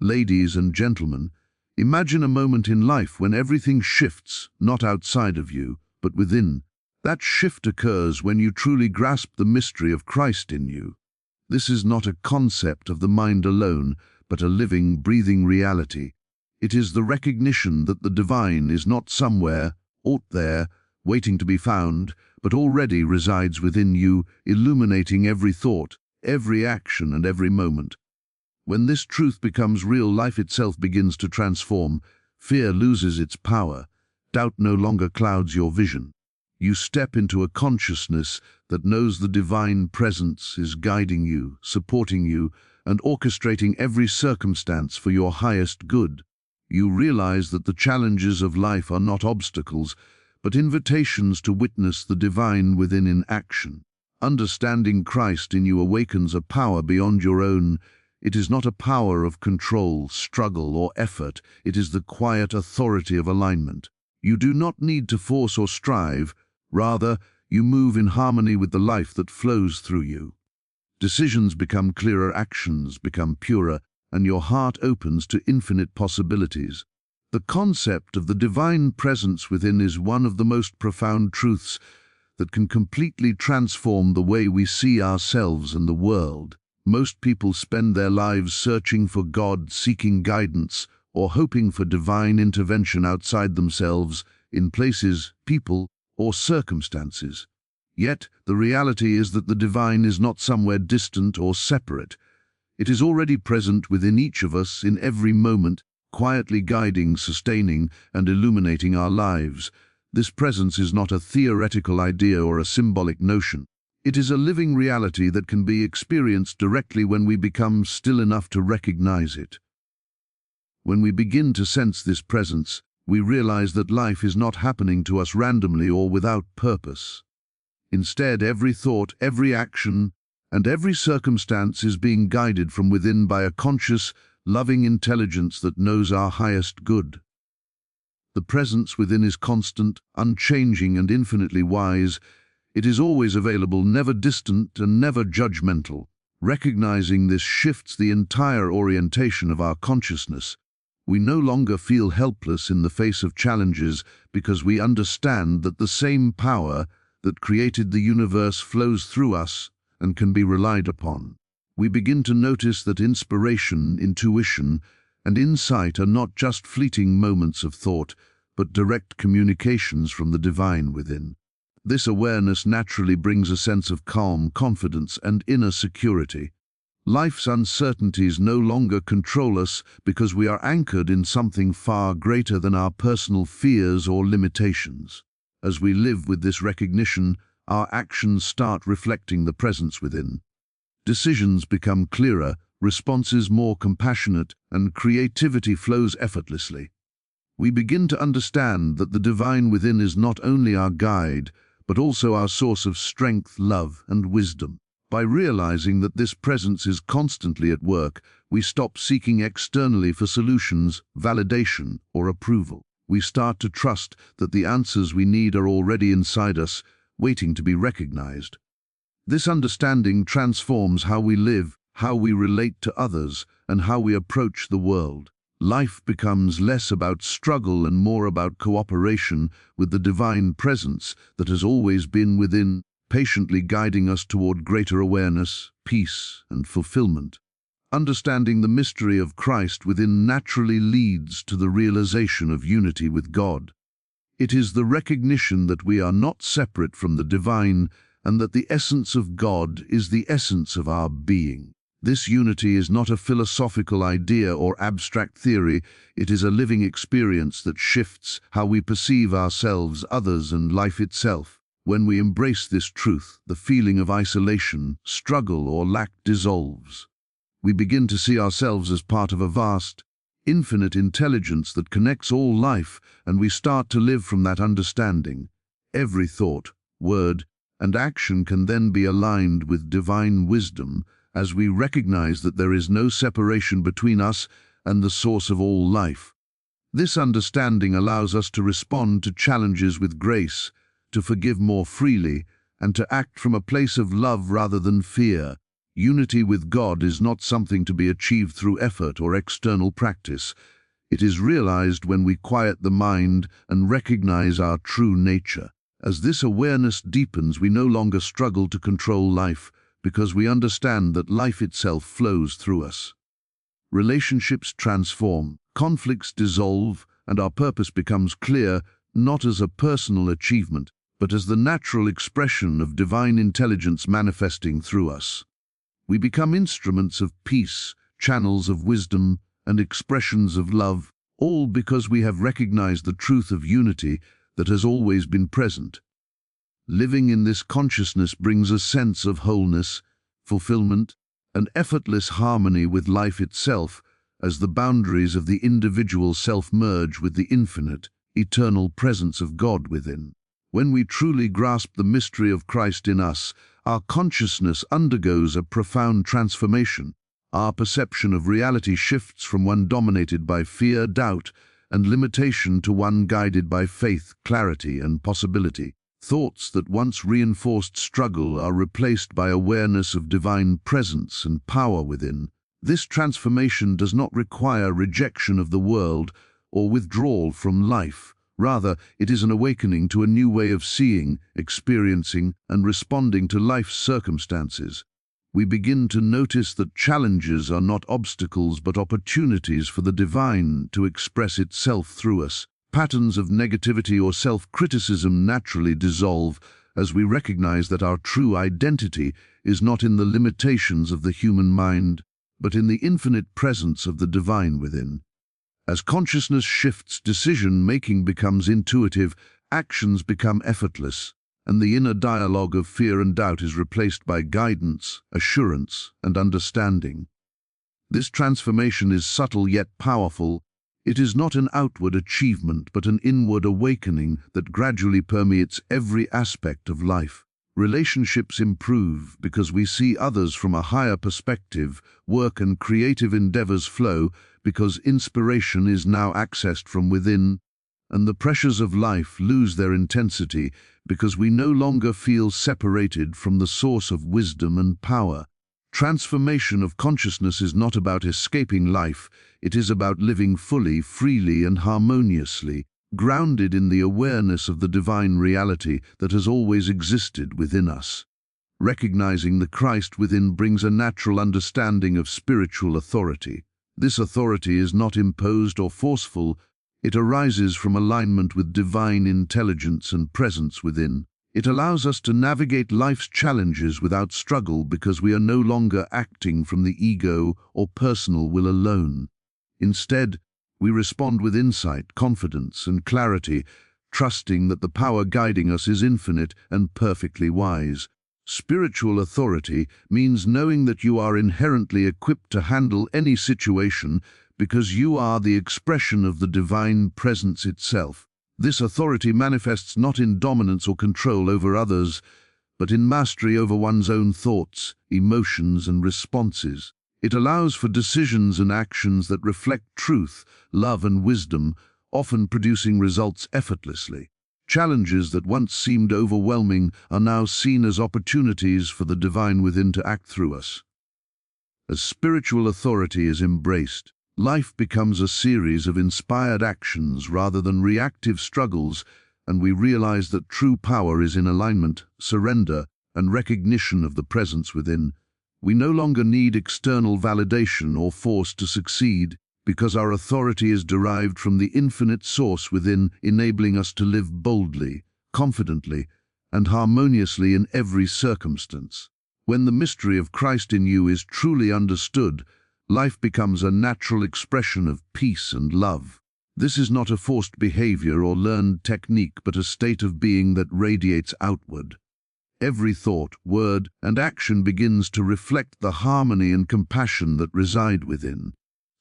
Ladies and gentlemen, imagine a moment in life when everything shifts, not outside of you, but within. That shift occurs when you truly grasp the mystery of Christ in you. This is not a concept of the mind alone, but a living, breathing reality. It is the recognition that the divine is not somewhere, out there, waiting to be found, but already resides within you, illuminating every thought, every action, and every moment. When this truth becomes real, life itself begins to transform. Fear loses its power. Doubt no longer clouds your vision. You step into a consciousness that knows the divine presence is guiding you, supporting you, and orchestrating every circumstance for your highest good. You realize that the challenges of life are not obstacles, but invitations to witness the divine within in action. Understanding Christ in you awakens a power beyond your own. It is not a power of control, struggle, or effort. It is the quiet authority of alignment. You do not need to force or strive. Rather, you move in harmony with the life that flows through you. Decisions become clearer, actions become purer, and your heart opens to infinite possibilities. The concept of the divine presence within is one of the most profound truths that can completely transform the way we see ourselves and the world. Most people spend their lives searching for God, seeking guidance, or hoping for divine intervention outside themselves, in places, people, or circumstances. Yet, the reality is that the divine is not somewhere distant or separate. It is already present within each of us in every moment, quietly guiding, sustaining, and illuminating our lives. This presence is not a theoretical idea or a symbolic notion. It is a living reality that can be experienced directly when we become still enough to recognize it. When we begin to sense this presence, we realize that life is not happening to us randomly or without purpose. Instead, every thought, every action, and every circumstance is being guided from within by a conscious, loving intelligence that knows our highest good. The presence within is constant, unchanging, and infinitely wise. It is always available, never distant, and never judgmental. Recognizing this shifts the entire orientation of our consciousness. We no longer feel helpless in the face of challenges because we understand that the same power that created the universe flows through us and can be relied upon. We begin to notice that inspiration, intuition, and insight are not just fleeting moments of thought, but direct communications from the divine within. This awareness naturally brings a sense of calm, confidence, and inner security. Life's uncertainties no longer control us because we are anchored in something far greater than our personal fears or limitations. As we live with this recognition, our actions start reflecting the presence within. Decisions become clearer, responses more compassionate, and creativity flows effortlessly. We begin to understand that the divine within is not only our guide, but also our source of strength, love, and wisdom. By realizing that this presence is constantly at work, we stop seeking externally for solutions, validation, or approval. We start to trust that the answers we need are already inside us, waiting to be recognized. This understanding transforms how we live, how we relate to others, and how we approach the world. Life becomes less about struggle and more about cooperation with the divine presence that has always been within, patiently guiding us toward greater awareness, peace, and fulfillment. Understanding the mystery of Christ within naturally leads to the realization of unity with God. It is the recognition that we are not separate from the divine and that the essence of God is the essence of our being. This unity is not a philosophical idea or abstract theory. It is a living experience that shifts how we perceive ourselves, others, and life itself. When we embrace this truth, the feeling of isolation, struggle, or lack dissolves. We begin to see ourselves as part of a vast, infinite intelligence that connects all life, and we start to live from that understanding. Every thought, word, and action can then be aligned with divine wisdom, as we recognize that there is no separation between us and the source of all life. This understanding allows us to respond to challenges with grace, to forgive more freely, and to act from a place of love rather than fear. Unity with God is not something to be achieved through effort or external practice. It is realized when we quiet the mind and recognize our true nature. As this awareness deepens, we no longer struggle to control life because we understand that life itself flows through us. Relationships transform, conflicts dissolve, and our purpose becomes clear, not as a personal achievement, but as the natural expression of divine intelligence manifesting through us. We become instruments of peace, channels of wisdom, and expressions of love, all because we have recognized the truth of unity that has always been present. Living in this consciousness brings a sense of wholeness, fulfillment, and effortless harmony with life itself, as the boundaries of the individual self merge with the infinite, eternal presence of God within. When we truly grasp the mystery of Christ in us, our consciousness undergoes a profound transformation. Our perception of reality shifts from one dominated by fear, doubt, and limitation to one guided by faith, clarity, and possibility. Thoughts that once reinforced struggle are replaced by awareness of divine presence and power within. This transformation does not require rejection of the world or withdrawal from life. Rather, it is an awakening to a new way of seeing, experiencing, and responding to life's circumstances. We begin to notice that challenges are not obstacles but opportunities for the divine to express itself through us. Patterns of negativity or self-criticism naturally dissolve as we recognize that our true identity is not in the limitations of the human mind, but in the infinite presence of the divine within. As consciousness shifts, decision-making becomes intuitive, actions become effortless, and the inner dialogue of fear and doubt is replaced by guidance, assurance, and understanding. This transformation is subtle yet powerful. It is not an outward achievement, but an inward awakening that gradually permeates every aspect of life. Relationships improve because we see others from a higher perspective, work and creative endeavors flow because inspiration is now accessed from within, and the pressures of life lose their intensity because we no longer feel separated from the source of wisdom and power. Transformation of consciousness is not about escaping life, it is about living fully, freely, and harmoniously, grounded in the awareness of the divine reality that has always existed within us. Recognizing the Christ within brings a natural understanding of spiritual authority. This authority is not imposed or forceful, it arises from alignment with divine intelligence and presence within. It allows us to navigate life's challenges without struggle because we are no longer acting from the ego or personal will alone. Instead, we respond with insight, confidence, and clarity, trusting that the power guiding us is infinite and perfectly wise. Spiritual authority means knowing that you are inherently equipped to handle any situation because you are the expression of the divine presence itself. This authority manifests not in dominance or control over others, but in mastery over one's own thoughts, emotions, and responses. It allows for decisions and actions that reflect truth, love, and wisdom, often producing results effortlessly. Challenges that once seemed overwhelming are now seen as opportunities for the divine within to act through us. As spiritual authority is embraced, life becomes a series of inspired actions rather than reactive struggles, and we realize that true power is in alignment, surrender, and recognition of the presence within. We no longer need external validation or force to succeed, because our authority is derived from the infinite source within, enabling us to live boldly, confidently, and harmoniously in every circumstance. When the mystery of Christ in you is truly understood, life becomes a natural expression of peace and love. This is not a forced behavior or learned technique, but a state of being that radiates outward. Every thought, word, and action begins to reflect the harmony and compassion that reside within.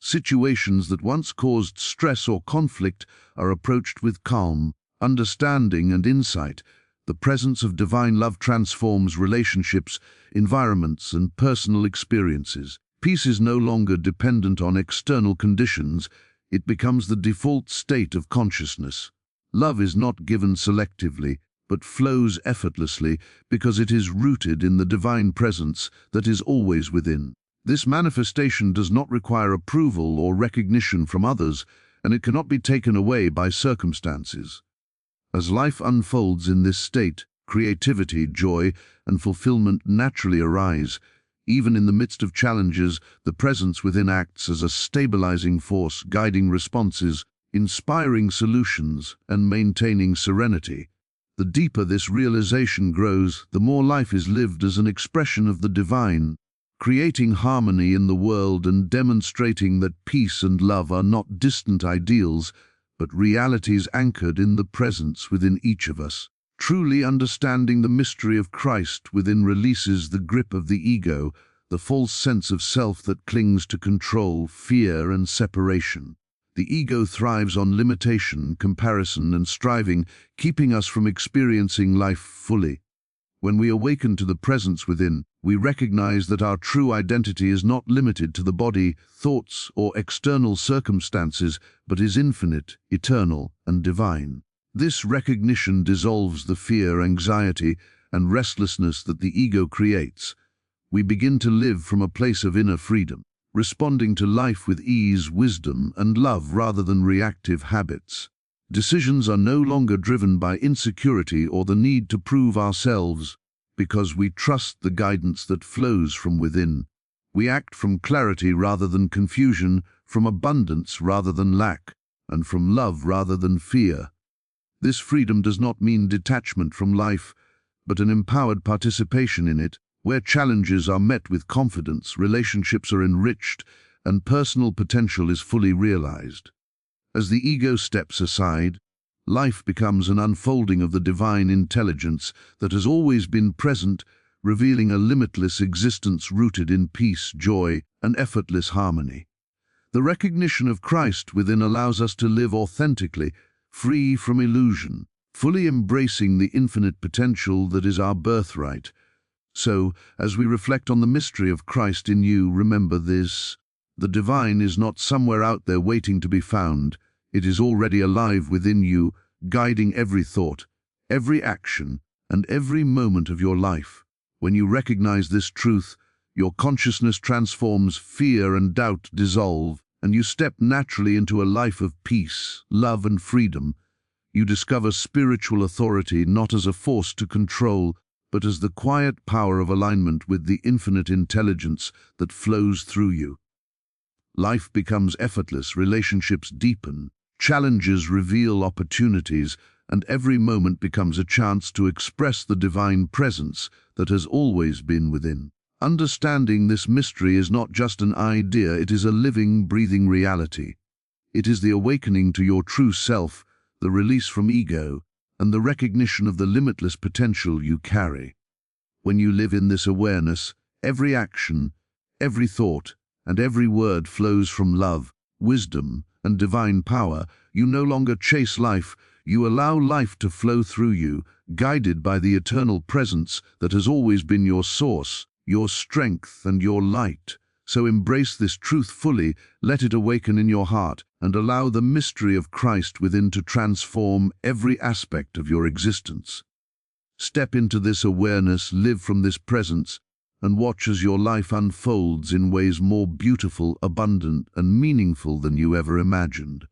Situations that once caused stress or conflict are approached with calm, understanding, and insight. The presence of divine love transforms relationships, environments, and personal experiences. Peace is no longer dependent on external conditions, it becomes the default state of consciousness. Love is not given selectively, but flows effortlessly because it is rooted in the divine presence that is always within. This manifestation does not require approval or recognition from others, and it cannot be taken away by circumstances. As life unfolds in this state, creativity, joy, and fulfillment naturally arise. Even in the midst of challenges, the presence within acts as a stabilizing force, guiding responses, inspiring solutions, and maintaining serenity. The deeper this realization grows, the more life is lived as an expression of the divine, creating harmony in the world and demonstrating that peace and love are not distant ideals, but realities anchored in the presence within each of us. Truly understanding the mystery of Christ within releases the grip of the ego, the false sense of self that clings to control, fear, and separation. The ego thrives on limitation, comparison, and striving, keeping us from experiencing life fully. When we awaken to the presence within, we recognize that our true identity is not limited to the body, thoughts, or external circumstances, but is infinite, eternal, and divine. This recognition dissolves the fear, anxiety, and restlessness that the ego creates. We begin to live from a place of inner freedom, responding to life with ease, wisdom, and love rather than reactive habits. Decisions are no longer driven by insecurity or the need to prove ourselves, because we trust the guidance that flows from within. We act from clarity rather than confusion, from abundance rather than lack, and from love rather than fear. This freedom does not mean detachment from life, but an empowered participation in it, where challenges are met with confidence, relationships are enriched, and personal potential is fully realized. As the ego steps aside, life becomes an unfolding of the divine intelligence that has always been present, revealing a limitless existence rooted in peace, joy, and effortless harmony. The recognition of Christ within allows us to live authentically, free from illusion, fully embracing the infinite potential that is our birthright. So, as we reflect on the mystery of Christ in you, remember this: the divine is not somewhere out there waiting to be found. It is already alive within you, guiding every thought, every action, and every moment of your life. When you recognize this truth, your consciousness transforms, fear and doubt dissolve, and you step naturally into a life of peace, love, and freedom. You discover spiritual authority not as a force to control, but as the quiet power of alignment with the infinite intelligence that flows through you. Life becomes effortless, relationships deepen, challenges reveal opportunities, and every moment becomes a chance to express the divine presence that has always been within. Understanding this mystery is not just an idea, it is a living, breathing reality. It is the awakening to your true self, the release from ego, and the recognition of the limitless potential you carry. When you live in this awareness, every action, every thought, and every word flows from love, wisdom, and divine power. You no longer chase life, you allow life to flow through you, guided by the eternal presence that has always been your source, your strength, and your light. So embrace this truth fully, let it awaken in your heart, and allow the mystery of Christ within to transform every aspect of your existence. Step into this awareness, live from this presence, and watch as your life unfolds in ways more beautiful, abundant, and meaningful than you ever imagined.